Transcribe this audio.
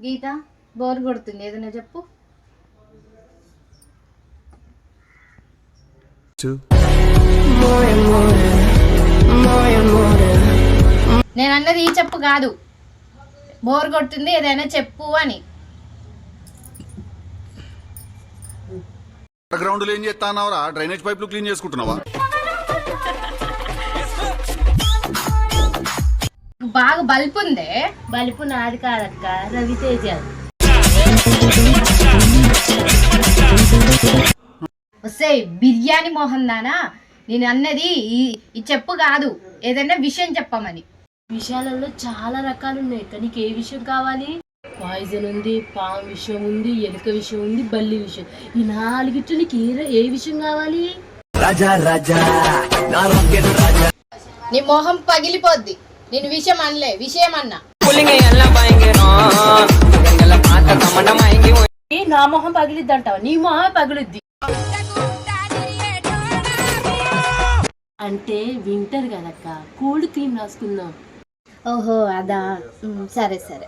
గీత bore కొడుతుంది, ఏదైనా చెప్పు. నేను అన్నది ఈ చెప్పు కాదు, బోర్ కొడుతుంది ఏదైనా చెప్పు అని. గ్రౌండ్ లో ఏం చేస్తానవరా? డ్రైనేజ్ పైపులు క్లీన్ చేసుకుంటున్నావా? బాగా బల్పు ఉందే. బలుపు నాది కాదక్క, రవితేజ. వస్తే బిర్యానీ మోహన్ దానా, నేను అన్నది ఈ చెప్పు కాదు, ఏదైనా విషయం చెప్పమని. విషయాలలో చాలా రకాలు ఉన్నాయి, కానీ ఏ విషయం కావాలి? పాయిజన్ ఉంది, పాము విషయం ఉంది, ఎలుక విషయం ఉంది, బల్లి విషయం. ఈ నాలుగిట్లో నీకు ఏ విషయం కావాలి? నీ మొహం పగిలిపోద్ది. నేను విషయం అనలే, విషయం అన్నా. నా మొహం పగిలిద్ది అంటావా? నీ మొహం పగిలిద్ది అంటే వింటర్ కదక్క, కోల్డ్ క్రీమ్ రాసుకుందాం. ఓహో అదా, సరే సరే.